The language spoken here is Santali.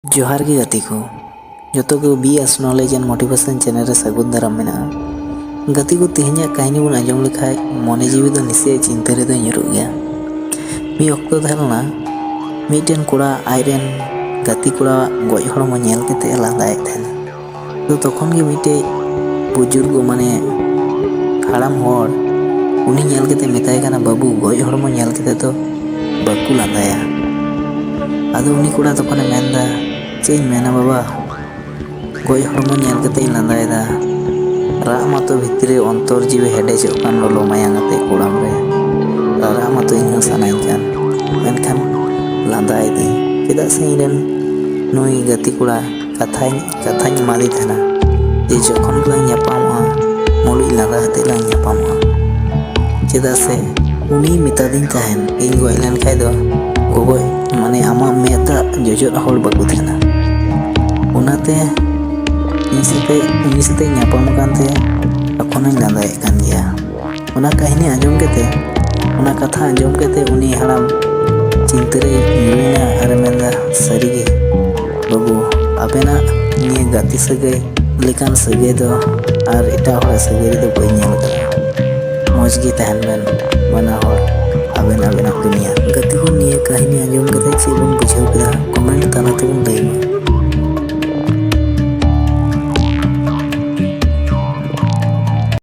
जोहार गे गति को जो को BS knowledge and motivation channel रे सगुन दाराम मेना गति को तेहኛ कहानी बन आजम लेखाय मने जीवी दो निसे चिंता रे दो ᱧᱩᱨᱩᱜ गया मी अक्तो धरना मीटेन कोड़ा आयरन गति कोड़ा गoj हड़मो ñᱮल केते लांदाय थेन तो तखन गे मीटे बुजुर्ग माने हाड़ाम हर उनी ñᱮल केते मेताय काना बाबू गoj हड़मो ñेल केते तो बाकु लांदाया आदो उनी कोड़ा तखने मेनदा चेन मेना बाबा गoj हड़मो ñेल केते लांदायदा राग मातो भितरे अंतर जीवे हेडेजो कान लोलो मायांग आते कोड़ाम रे राग मातो इन्हो सानाय कान मेनखान लांदाय दी चेदा से इरेन नुई गति कोड़ा कथाኝ मादी थेना जे जखन लां ᱧᱟᱯᱟᱢᱚᱜᱼᱟ मुलुj लांदा हते लां ᱧᱟᱯᱟᱢᱚᱜᱼᱟ चेदा से उनी मितादिन ताहेन ᱤᱧ गoj लेन खाय दो गोगoj माने आमा मेता जोजोर हर बाकु थेना उनाते उनी साथे ᱧᱟᱯᱟᱢ कानते एखोनों लांदायेद कान गया उना कहानी आंजम केते उना कथा आंजम केते उनी हाड़ाम चिंता रे ᱧᱩᱨᱩᱭना आर मेनदा सारिगे बाबू आबेना निये गाति सागै लेकान सागै दो आर एटा हर सागै दो बाई ñेल कादा मौज गे तहन बेन माना हर आबेना दुनिया गति को निये कहानी आंजम केते चेबन बुझाव केदा कमेंट ताला तेबन लैमा।